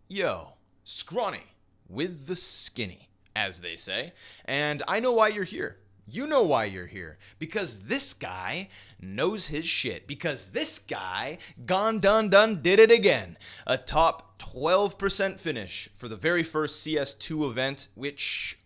Yo, Scrawny with the skinny, as they say. And I know why you're here. You know why you're here. Because this guy knows his shit. Because this guy done did it again. A top 12% finish for the very first CS2 event, which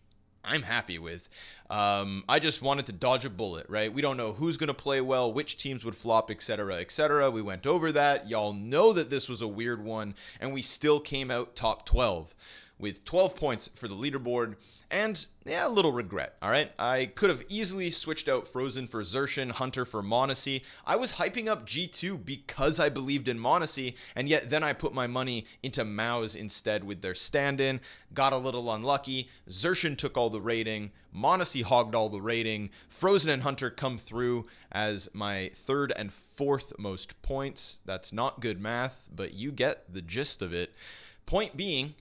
I'm happy with. I just wanted to dodge a bullet, right? We don't know who's going to play well, which teams would flop, etc., etc. We went over that. Y'all know that this was a weird one, and we still came out top 12 with 12 points for the leaderboard. And yeah, a little regret, all right? I could have easily switched out Frozen for Xertion, Hunter for m0nesy. I was hyping up G2 because I believed in m0nesy, and yet then I put my money into m0nes instead with their stand-in. Got a little unlucky. Xertion took all the rating. m0nesy hogged all the rating. Frozen and Hunter come through as my third and fourth most points. That's not good math, but you get the gist of it. Point being,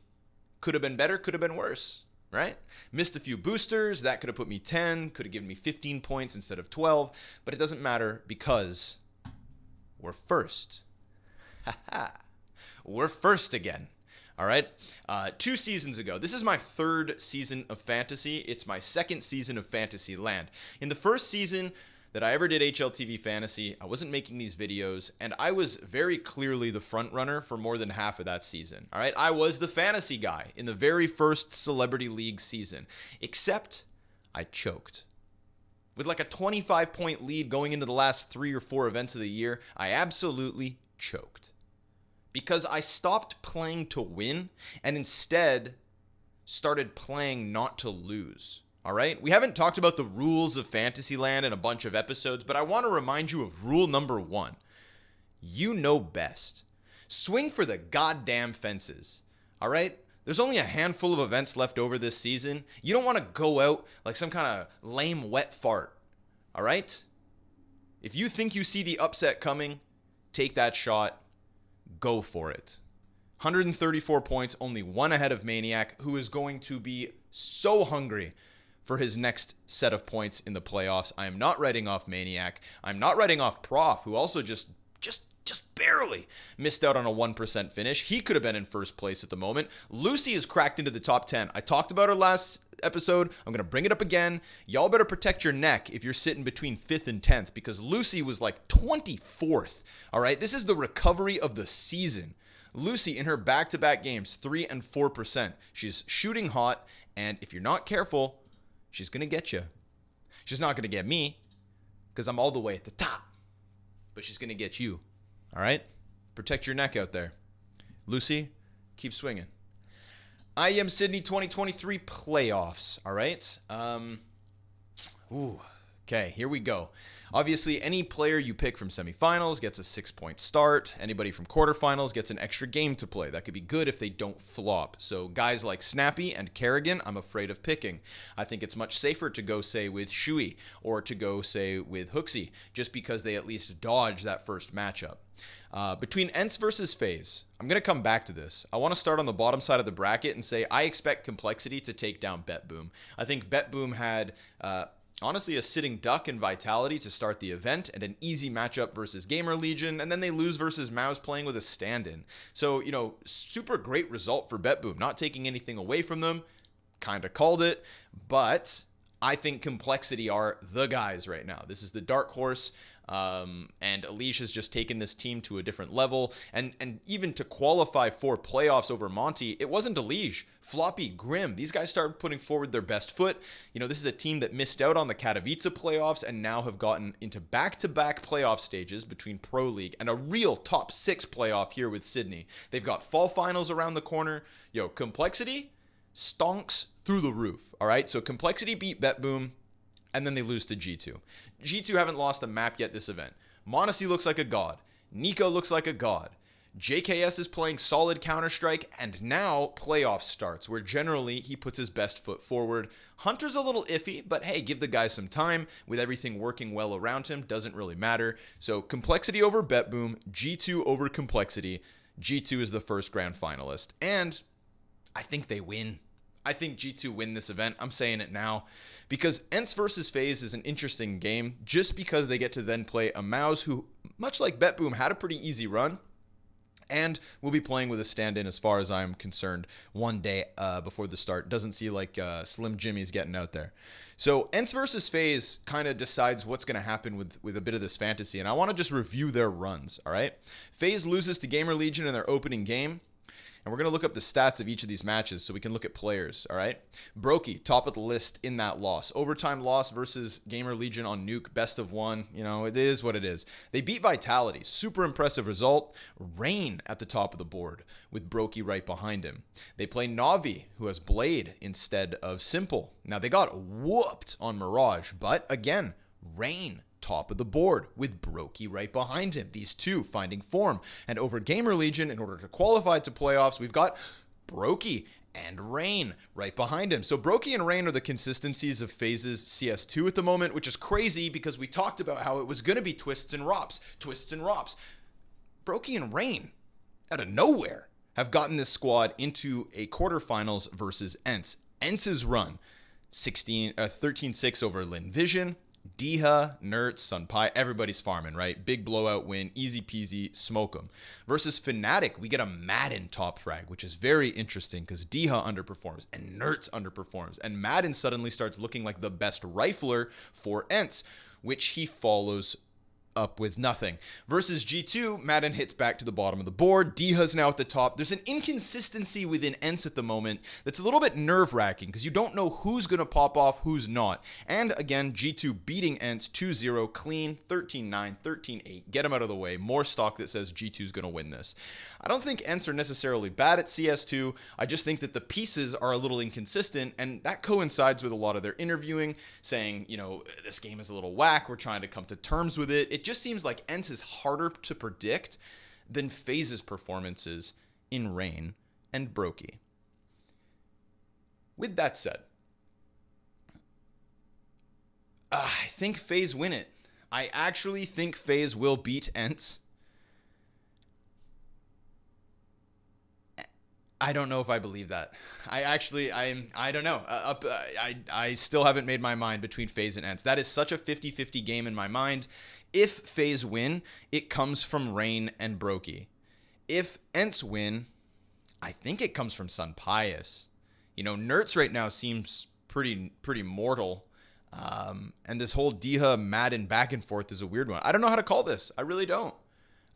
could have been better, could have been worse. Right? Missed a few boosters. That could have put me 10, could have given me 15 points instead of 12, but it doesn't matter because we're first. We're first again. All right? 2 seasons ago, this is my third season of Fantasy. It's my second season of Fantasy Land. In the first season that I ever did HLTV Fantasy, I wasn't making these videos, and I was very clearly the front runner for more than half of that season. All right, I was the fantasy guy in the very first Celebrity League season, except I choked. With like a 25-point lead going into the last 3 or 4 events of the year, I absolutely choked. Because I stopped playing to win and instead started playing not to lose. All right, we haven't talked about the rules of Fantasyland in a bunch of episodes, but I want to remind you of rule number 1. You know best. Swing for the goddamn fences. All right? There's only a handful of events left over this season. You don't want to go out like some kind of lame wet fart. All right? If you think you see the upset coming, take that shot. Go for it. 134 points, only 1 ahead of Maniac, who is going to be so hungry for his next set of points in the playoffs. I am not writing off Maniac. I'm not writing off Prof, who also just barely missed out on a 1% finish. He could have been in first place at the moment. Lucy has cracked into the top 10. I talked about her last episode. I'm going to bring it up again. Y'all better protect your neck if you're sitting between 5th and 10th, because Lucy was like 24th. All right, this is the recovery of the season. Lucy in her back-to-back games, 3 and 4%. She's shooting hot, and if you're not careful, she's going to get you. She's not going to get me because I'm all the way at the top, but she's going to get you. All right? Protect your neck out there. Lucy, keep swinging. I am Sydney 2023 playoffs. All right? Okay, here we go. Obviously, any player you pick from semifinals gets a 6-point start. Anybody from quarterfinals gets an extra game to play. That could be good if they don't flop. So guys like Snappy and Kerrigan, I'm afraid of picking. I think it's much safer to go, say, with Shui or to go, say, with Hooksy, just because they at least dodge that first matchup. Between m0nesy versus FaZe, I'm going to come back to this. I want to start on the bottom side of the bracket and say I expect Complexity to take down BetBoom. I think BetBoom had... honestly, a sitting duck in Vitality to start the event and an easy matchup versus Gamer Legion, and then they lose versus m0nesy playing with a stand-in. So, super great result for BetBoom, not taking anything away from them. Kind of called it, but I think Complexity are the guys right now. This is the dark horse, and Alicia has just taken this team to a different level. And even to qualify for playoffs over Monty, it wasn't Alicia, Floppy, Grim. These guys started putting forward their best foot. This is a team that missed out on the Katowice playoffs and now have gotten into back-to-back playoff stages between Pro League and a real top 6 playoff here with Sydney. They've got fall finals around the corner. Complexity stonks through the roof. All right, so Complexity beat BetBoom, and then they lose to G2. G2 haven't lost a map yet this event. m0nesy looks like a god. Nico looks like a god. JKS is playing solid Counter-Strike, and now playoff starts, where generally he puts his best foot forward. Hunter's a little iffy, but hey, give the guy some time. With everything working well around him, doesn't really matter. So Complexity over BetBoom, G2 over Complexity. G2 is the first grand finalist, and I think they win. I think G2 win this event. I'm saying it now because m0nesy versus FaZe is an interesting game just because they get to then play a m0nesy who, much like BetBoom, had a pretty easy run. And we'll be playing with a stand-in as far as I'm concerned one day before the start. Doesn't seem like Slim Jimmy's getting out there. So Ents versus FaZe kind of decides what's going to happen with a bit of this fantasy. And I want to just review their runs, all right? FaZe loses to Gamer Legion in their opening game. And we're going to look up the stats of each of these matches so we can look at players, all right? Brokey, top of the list in that loss. Overtime loss versus Gamer Legion on Nuke, best of one. You know, it is what it is. They beat Vitality. Super impressive result. Rain at the top of the board with Brokey right behind him. They play Navi, who has Blade instead of Simple. Now, they got whooped on Mirage, but again, Rain top of the board with Brokey right behind him. These two finding form. And over Gamer Legion, in order to qualify to playoffs, we've got Brokey and Rain right behind him. So Brokey and Rain are the consistencies of FaZe's CS2 at the moment, which is crazy because we talked about how it was going to be twists and rops. Brokey and Rain, out of nowhere, have gotten this squad into a quarterfinals versus Ents. Ents' run, 13-6 over Lin Vision. Diha, Nertz, Sunpai, everybody's farming, right? Big blowout win, easy peasy, smoke them. Versus Fnatic, we get a Madden top frag, which is very interesting because Diha underperforms and Nertz underperforms. And Madden suddenly starts looking like the best rifler for Ents, which he follows up with nothing. Versus G2, Madden hits back to the bottom of the board. Diha's now at the top. There's an inconsistency within Ents at the moment that's a little bit nerve-wracking because you don't know who's going to pop off, who's not. And again, G2 beating Ents 2-0, clean, 13-9, 13-8. Get them out of the way. More stock that says G2's going to win this. I don't think Ents are necessarily bad at CS2. I just think that the pieces are a little inconsistent, and that coincides with a lot of their interviewing, saying, you know, this game is a little whack. We're trying to come to terms with it. It just seems like Ents is harder to predict than FaZe's performances in Rain and Brokey. With that said, I think FaZe win it. I actually think FaZe will beat Ents. I don't know if I believe that. I don't know. I still haven't made my mind between FaZe and Ents. That is such a 50-50 game in my mind. If FaZe win, it comes from Rain and Brokey. If Ents win, I think it comes from Sunpius. You know, Nertz right now seems pretty mortal. And this whole Diha Madden back and forth is a weird one. I don't know how to call this. I really don't.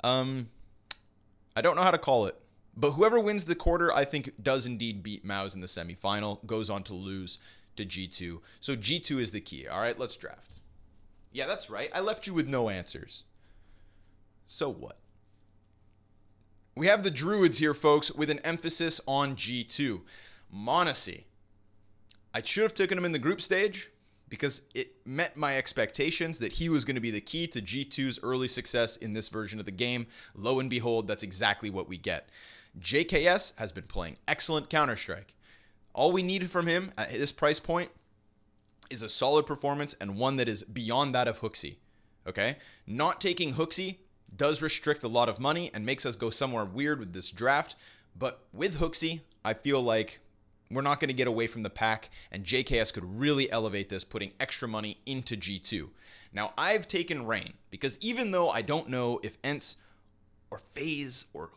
I don't know how to call it. But whoever wins the quarter, I think, does indeed beat m0nesy in the semifinal, goes on to lose to G2. So G2 is the key. All right, let's draft. Yeah, that's right. I left you with no answers. So what? We have the Druids here, folks, with an emphasis on G2. m0nesy. I should have taken him in the group stage because it met my expectations that he was going to be the key to G2's early success in this version of the game. Lo and behold, that's exactly what we get. JKS has been playing excellent Counter-Strike. All we need from him at this price point is a solid performance and one that is beyond that of Hooksy. Okay? Not taking Hooksy does restrict a lot of money and makes us go somewhere weird with this draft. But with Hooksy, I feel like we're not going to get away from the pack, and JKS could really elevate this, putting extra money into G2. Now, I've taken Rain, because even though I don't know if Ents or FaZe or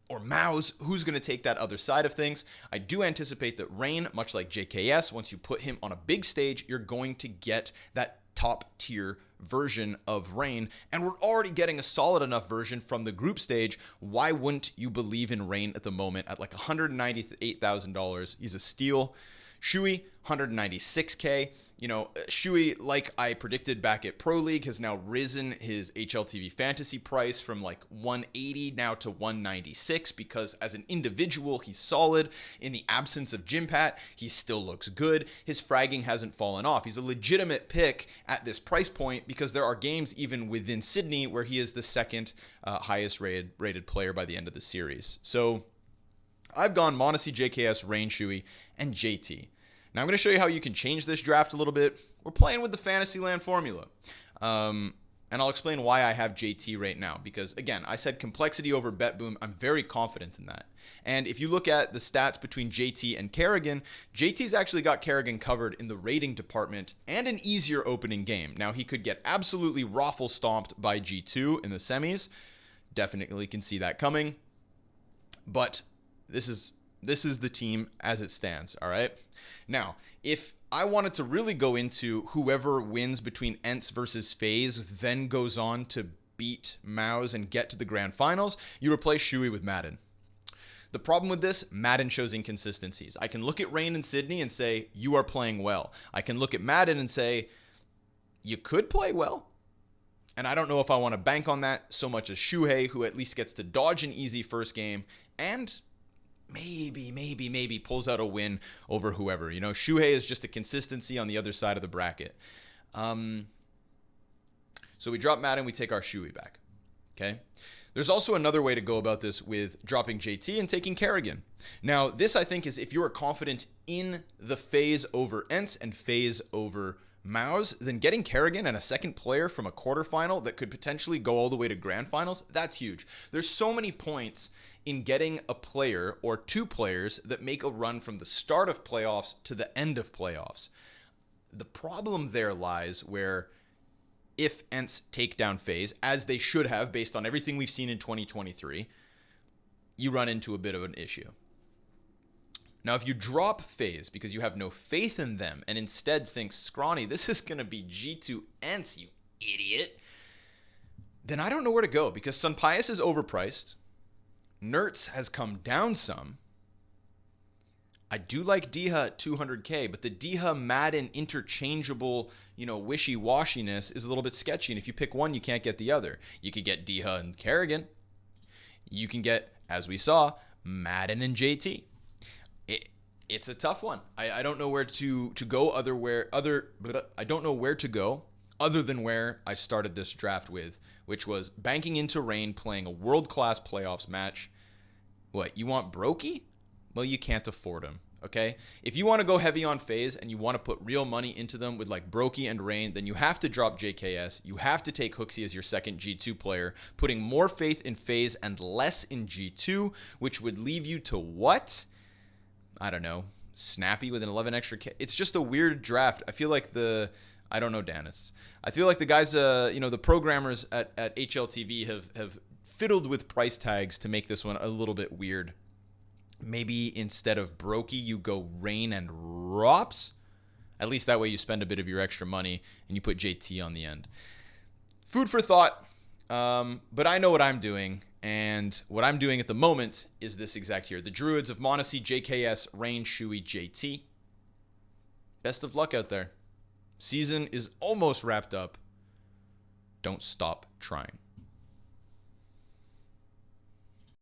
m0nesy, who's going to take that other side of things, I do anticipate that Rain, much like JKS, once you put him on a big stage, you're going to get that top tier version of Rain, and we're already getting a solid enough version from the group stage. Why wouldn't you believe in Rain at the moment at like $198,000? He's a steal. Shui, 196K. You know, Shui, like I predicted back at Pro League, has now risen his HLTV fantasy price from like 180 now to 196 because as an individual, he's solid. In the absence of Jimpat, he still looks good. His fragging hasn't fallen off. He's a legitimate pick at this price point because there are games even within Sydney where he is the second highest rated player by the end of the series. So I've gone m0nesy, JKS, Rain, Shui, and JT. Now I'm going to show you how you can change this draft a little bit. We're playing with the Fantasyland formula. And I'll explain why I have JT right now. Because, again, I said complexity over bet boom. I'm very confident in that. And if you look at the stats between JT and Kerrigan, JT's actually got Kerrigan covered in the rating department and an easier opening game. Now, he could get absolutely raffle stomped by G2 in the semis. Definitely can see that coming. But this is the team as it stands, all right? Now, if I wanted to really go into whoever wins between m0nesy versus FaZe, then goes on to beat m0nesy and get to the grand finals, you replace Shuey with Madden. The problem with this, Madden shows inconsistencies. I can look at Rain and Sydney and say, you are playing well. I can look at Madden and say, you could play well. And I don't know if I want to bank on that so much as Shuhei, who at least gets to dodge an easy first game and maybe pulls out a win over whoever. You know, Shuhei is just a consistency on the other side of the bracket. So we drop Madden, we take our Shuey back. Okay? There's also another way to go about this with dropping JT and taking Kerrigan. Now, this I think is if you are confident in the FaZe over m0nesy and FaZe over m0nesy, then getting Kerrigan and a second player from a quarterfinal that could potentially go all the way to grand finals, that's huge. There's so many points in getting a player or two players that make a run from the start of playoffs to the end of playoffs. The problem there lies where if m0nesy take down FaZe, as they should have based on everything we've seen in 2023, you run into a bit of an issue. Now, if you drop FaZe because you have no faith in them and instead think, Scrawny, this is going to be G2 m0nesy, you idiot, then I don't know where to go because Sunpius is overpriced. m0nesy has come down some. I do like Diha at 200K, but the Diha Madden interchangeable, wishy-washiness is a little bit sketchy. And if you pick one, you can't get the other. You could get Diha and Kerrigan. You can get, as we saw, Madden and JT. It's a tough one. I don't know where to go I don't know where to go other than where I started this draft with, which was banking into Rain playing a world-class playoffs match. What, you want Brokey? Well, you can't afford him, okay? If you want to go heavy on FaZe and you want to put real money into them with like Brokey and Rain, then you have to drop JKS. You have to take Hooksy as your second G2 player, putting more faith in FaZe and less in G2, which would leave you to what? I don't know, Snappy with an 11 extra K. It's just a weird draft. I feel like I don't know, Dan. I feel like the guys, the programmers at HLTV have fiddled with price tags to make this one a little bit weird. Maybe instead of Brokey, you go Rain and Rops. At least that way you spend a bit of your extra money and you put JT on the end. Food for thought. But I know what I'm doing. And what I'm doing at the moment is this exact here. The Druids of m0nesy, JKS, Rain, Shuey, JT. Best of luck out there. Season is almost wrapped up. Don't stop trying.